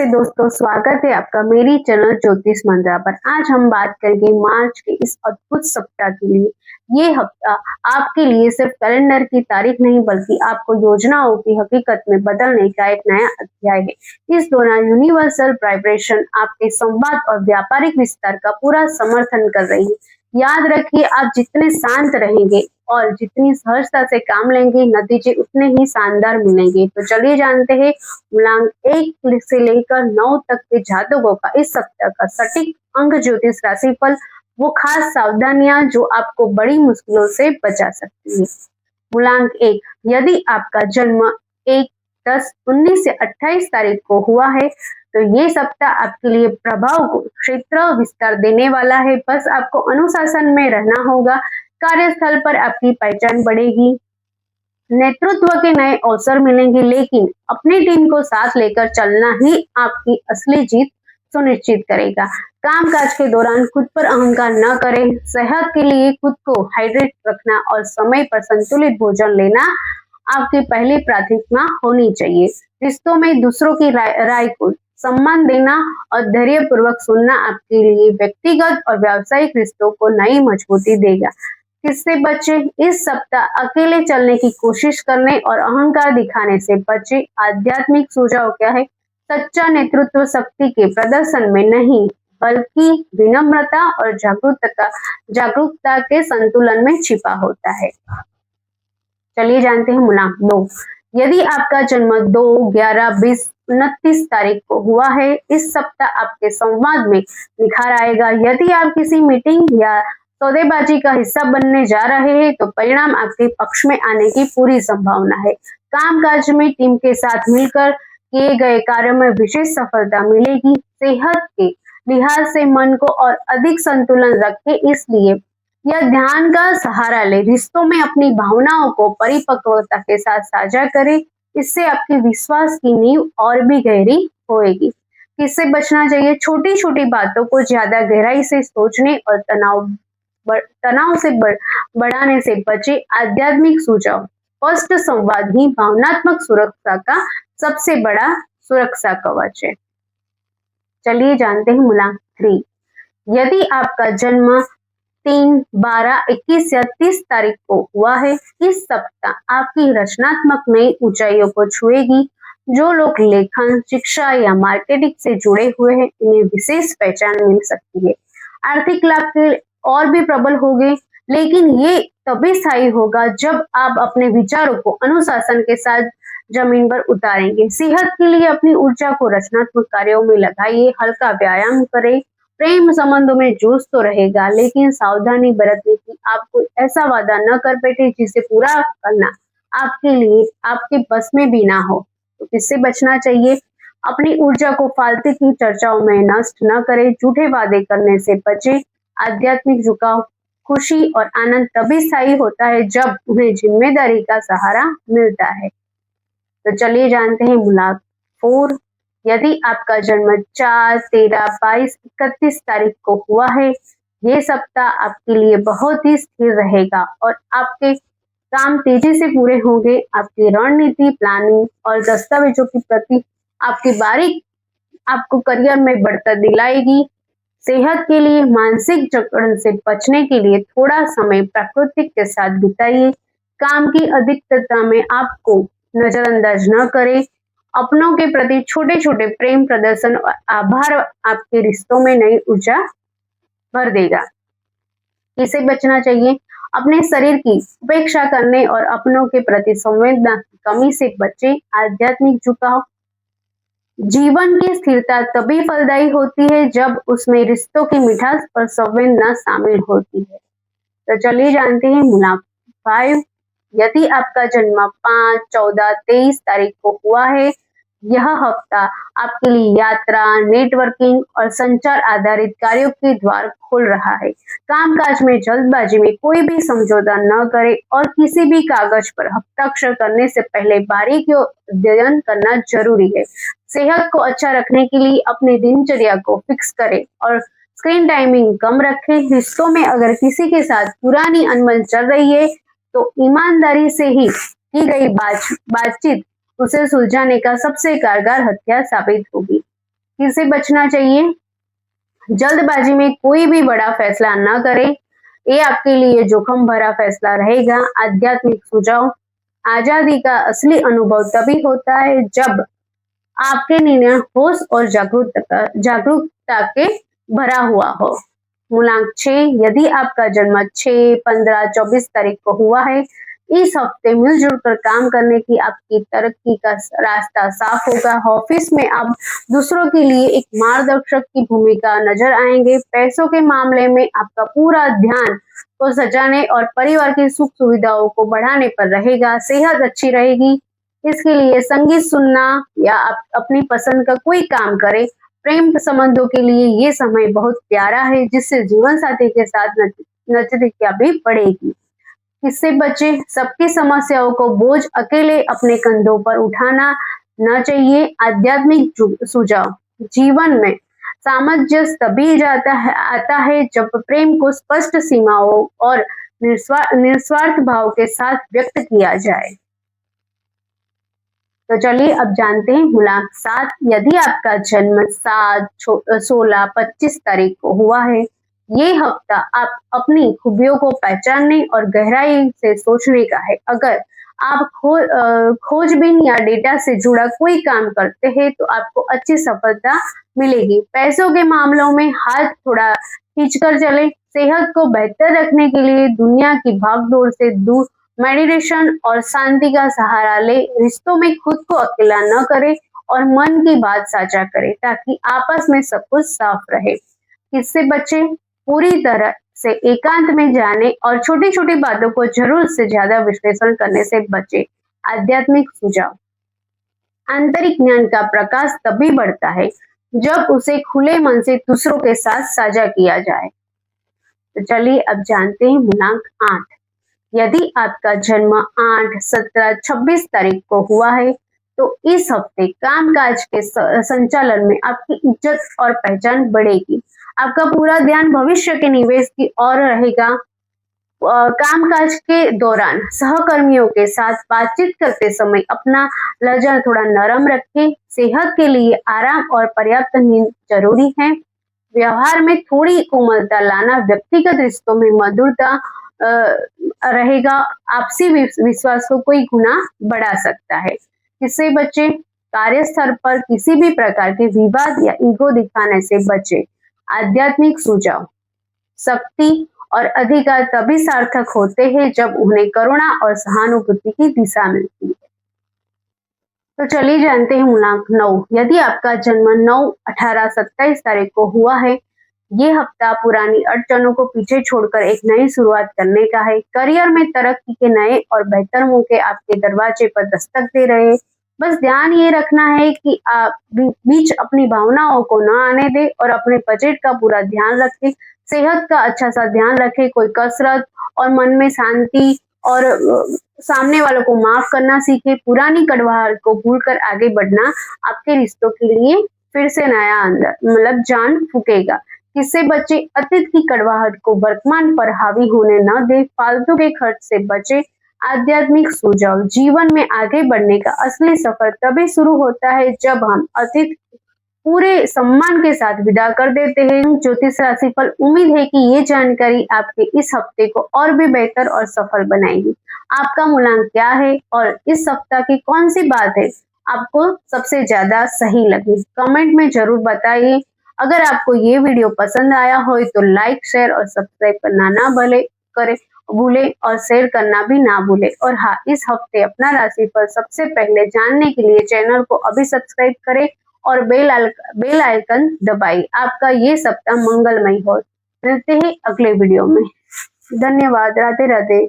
नमस्ते दोस्तों, स्वागत है आपका मेरी चैनल ज्योतिष मंत्रा पर। आज हम बात करेंगे मार्च के इस अद्भुत सप्ताह के लिए। ये हफ्ता आपके लिए सिर्फ कैलेंडर की तारीख नहीं बल्कि आपको योजनाओं की हकीकत में बदलने का एक नया अध्याय है। इस दौरान यूनिवर्सल वाइब्रेशन आपके संवाद और व्यापारिक विस्तार का पूरा समर्थन कर रही है। याद रखिए, आप जितने शांत रहेंगे और जितनी सहजता से काम लेंगे, नतीजे उतने ही शानदार मिलेंगे। तो चलिए जानते हैं मूलांक 1 से लेकर 9 तक के जातकों का इस सप्ताह का सटीक अंक ज्योतिष राशिफल, वो खास सावधानियां जो आपको बड़ी मुश्किलों से बचा सकती है। मूलांक 1, यदि आपका जन्म 1, 10, 19 से 28 तारीख को हुआ है तो ये सप्ताह आपके लिए प्रभाव को क्षेत्र विस्तार देने वाला है। बस आपको अनुशासन में रहना होगा। कार्यस्थल पर आपकी पहचान बढ़ेगी, नेतृत्व के नए अवसर मिलेंगे, लेकिन अपनी टीम को साथ लेकर चलना ही आपकी असली जीत सुनिश्चित करेगा। कामकाज के दौरान खुद पर अहंकार न करें। सेहत के लिए खुद को हाइड्रेट रखना और समय पर संतुलित भोजन लेना आपकी पहली प्राथमिकता होनी चाहिए। रिश्तों में दूसरों की राय को सम्मान देना और धैर्यपूर्वक सुनना आपके लिए व्यक्तिगत और व्यावसायिक रिश्तों को नई मजबूती देगा। किससे बचे? इस सप्ताह अकेले चलने की कोशिश करने और अहंकार दिखाने से बचे। आध्यात्मिक सुझाव क्या है? सच्चा नेतृत्व शक्ति के प्रदर्शन में नहीं बल्कि विनम्रता और जागरूकता के संतुलन में छिपा होता है। चलिए जानते हैं मूलांक 2, यदि आपका जन्म 2, 11, 20, 29 तारीख को हुआ है, इस सप्ताह आपके संवाद में निखार आएगा। यदि आप किसी मीटिंग या सौदेबाजी का हिस्सा बनने जा रहे हैं तो परिणाम आपके पक्ष में आने की पूरी संभावना है। कामकाज में टीम के साथ मिलकर किए गए कार्यों में विशेष सफलता मिलेगी। सेहत के लिहाज से मन को और अधिक संतुलन रखें, इसलिए यह ध्यान का सहारा ले। रिश्तों में अपनी भावनाओं को परिपक्वता के साथ साझा करें, इससे आपकी विश्वास की नींव और भी गहरी होएगी। किससे बचना चाहिए? छोटी छोटी बातों को ज्यादा गहराई से सोचने और तनाव से बढ़ाने से बचे। आध्यात्मिक सुझाव, स्पष्ट संवाद ही भावनात्मक सुरक्षा का सबसे बड़ा सुरक्षा कवच है। चलिए जानते हैं मूलांक 3, यदि आपका जन्म 3, 12, 21 या 30 तारीख को हुआ है, इस सप्ताह आपकी रचनात्मक नई ऊंचाइयों को छुएगी। जो लोग लेखन, शिक्षा या मार्केटिंग से जुड़े हुए हैं, इन्हें विशेष पहचान मिल सकती है। आर्थिक लाभ के और भी प्रबल होंगे, लेकिन ये तभी स्थायी होगा जब आप अपने विचारों को अनुशासन के साथ जमीन पर उतारेंगे। सेहत के लिए अपनी ऊर्जा को रचनात्मक कार्यों में लगाइए, हल्का व्यायाम करें। प्रेम संबंधों में जोश तो रहेगा, लेकिन सावधानी बरतने की। आप कोई ऐसा वादा न कर बैठे जिसे पूरा करना आपके लिए आपके बस में भी ना हो। तो किससे बचना चाहिए? अपनी ऊर्जा को फालतू की चर्चाओं में नष्ट न करें, झूठे वादे करने से बचें। आध्यात्मिक झुकाव, खुशी और आनंद तभी स्थायी होता है जब उन्हें जिम्मेदारी का सहारा मिलता है। तो चलिए जानते हैं मूलांक 4, यदि आपका जन्म 4, 13, 22, 31 तारीख को हुआ है, ये सप्ताह आपके लिए बहुत ही स्थिर रहेगा और आपके काम तेजी से पूरे होंगे। आपकी रणनीति, प्लानिंग और दस्तावेजों की प्रति आपकी बारीक आपको करियर में बढ़त दिलाएगी। सेहत के लिए मानसिक जकड़न से बचने के लिए थोड़ा समय प्रकृति के साथ बिताइए। काम की अधिकता में आपको नजरअंदाज न करें। अपनों के प्रति छोटे छोटे प्रेम प्रदर्शन और आभार आपके रिश्तों में नई ऊर्जा भर देगा। इसे बचना चाहिए? अपने शरीर की उपेक्षा करने और अपनों के प्रति संवेदना की कमी से बचें। आध्यात्मिक झुकाव, जीवन की स्थिरता तभी फलदायी होती है जब उसमें रिश्तों की मिठास और संवेदना शामिल होती है। तो चलिए जानते हैं मूलांक 5, यदि आपका जन्म 5, 14, 23 तारीख को हुआ है, यह हफ्ता आपके लिए यात्रा, नेटवर्किंग और संचार आधारित कार्यों के द्वार खोल रहा है। कामकाज में जल्दबाजी में कोई भी समझौता न करें और किसी भी कागज पर हस्ताक्षर करने से पहले बारीकियों अध्ययन करना जरूरी है। सेहत को अच्छा रखने के लिए अपनी दिनचर्या को फिक्स करें और स्क्रीन टाइमिंग कम रखें। रिश्तों में अगर किसी के साथ पुरानी अनबन चल रही है तो ईमानदारी से ही की गई बातचीत उसे सुलझाने का सबसे कारगर हथियार साबित होगी। किससे बचना चाहिए? जल्दबाजी में कोई भी बड़ा फैसला न करें, ये आपके लिए जोखिम भरा फैसला रहेगा। आध्यात्मिक सुझाव, आजादी का असली अनुभव तभी होता है जब आपके निर्णय होश और जागरूकता के भरा हुआ हो। मूलांक 6, यदि आपका जन्म 6, 15, 24 तारीख को हुआ है, इस हफ्ते मिलजुल कर काम करने की आपकी तरक्की का रास्ता साफ होगा। ऑफिस में आप दूसरों के लिए एक मार्गदर्शक की भूमिका नजर आएंगे। पैसों के मामले में आपका पूरा ध्यान को सजाने और परिवार की सुख सुविधाओं को बढ़ाने पर रहेगा। सेहत अच्छी रहेगी, इसके लिए संगीत सुनना या आप अपनी पसंद का कोई काम करें। प्रेम संबंधों के लिए ये समय बहुत प्यारा है, जिससे जीवन साथी के साथ नजदीकियां भी बढ़ेगी। इससे बचे, सबकी समस्याओं को बोझ अकेले अपने कंधों पर उठाना न चाहिए। आध्यात्मिक सुझाव, जीवन में सामंजस्य तभी आता है जब प्रेम को स्पष्ट सीमाओं और निस्वार्थ भाव के साथ व्यक्त किया जाए। तो चलिए अब जानते हैं मूलांक 7, यदि आपका जन्म 7, 16, 25 तारीख को हुआ है, ये हफ्ता आप अपनी खूबियों को पहचानने और गहराई से सोचने का है। अगर आप खोजबीन या डेटा से जुड़ा कोई काम करते हैं तो आपको अच्छी सफलता मिलेगी। पैसों के मामलों में हाथ थोड़ा खींचकर चले। सेहत को बेहतर रखने के लिए दुनिया की भागदौड़ से दूर मेडिटेशन और शांति का सहारा ले। रिश्तों में खुद को अकेला न करें और मन की बात साझा करें ताकि आपस में सब कुछ साफ रहे। इससे बचे, पूरी तरह से एकांत में जाने और छोटी छोटी बातों को जरूरत से ज्यादा विश्लेषण करने से बचे। आध्यात्मिक सुझाव, आंतरिक ज्ञान का प्रकाश तभी बढ़ता है जब उसे खुले मन से दूसरों के साथ साझा किया जाए। तो चलिए अब जानते हैं मूलांक 8, यदि आपका जन्म 8, 17, 26 तारीख को हुआ है तो इस हफ्ते कामकाज के संचालन में आपकी इज्जत और पहचान बढ़ेगी। आपका पूरा ध्यान भविष्य के निवेश की ओर रहेगा। कामकाज के दौरान सहकर्मियों के साथ बातचीत करते समय अपना लहजा थोड़ा नरम रखें। सेहत के लिए आराम और पर्याप्त नींद जरूरी है। व्यवहार में थोड़ी कोमलता लाना व्यक्तिगत रिश्तों में मधुरता रहेगा। आपसी विश्वास को कोई गुना बढ़ा सकता है। इससे बचे, कार्यस्थल पर किसी भी प्रकार के विवाद या ईगो दिखाने से बचे। आध्यात्मिक सुझाव, शक्ति और अधिकार तभी सार्थक होते हैं जब उन्हें करुणा और सहानुभूति की दिशा मिलती है। तो चलिए जानते हैं मूलांक 9, यदि आपका जन्म 9, 18, 27 तारीख को हुआ है, ये हफ्ता पुरानी अड़चनों को पीछे छोड़कर एक नई शुरुआत करने का है। करियर में तरक्की के नए और बेहतर मौके आपके दरवाजे पर दस्तक दे रहे। बस ध्यान ये रखना है कि आप बीच अपनी भावनाओं को न आने दें और अपने बजट का पूरा ध्यान रखें। सेहत का अच्छा सा ध्यान रखें। कोई कसरत और मन में शांति और सामने वालों को माफ करना सीखे। पुरानी कड़वाहट को भूलकर आगे बढ़ना आपके रिश्तों के लिए फिर से नया अंदर जान फूकेगा। किससे बचे, अतीत की कड़वाहट को वर्तमान पर हावी होने न दे। फालतू के खर्च से बचे। आध्यात्मिक सुझाव, जीवन में आगे बढ़ने का असली सफर तभी शुरू होता है जब हम अतीत पूरे सम्मान के साथ विदा कर देते हैं। ज्योतिष राशिफल, उम्मीद है कि ये जानकारी आपके इस हफ्ते को और भी बेहतर और सफल बनाएगी। आपका मूलांक क्या है और इस सप्ताह की कौन सी बात है आपको सबसे ज्यादा सही लगी, कमेंट में जरूर बताइए। अगर आपको ये वीडियो पसंद आया हो तो लाइक, शेयर और सब्सक्राइब करना ना भूले और शेयर करना भी ना भूले। और हाँ, इस हफ्ते अपना राशिफल सबसे पहले जानने के लिए चैनल को अभी सब्सक्राइब करें और बेल आइकन दबाइए। आपका ये सप्ताह मंगलमय हो। मिलते हैं अगले वीडियो में। धन्यवाद। राधे राधे।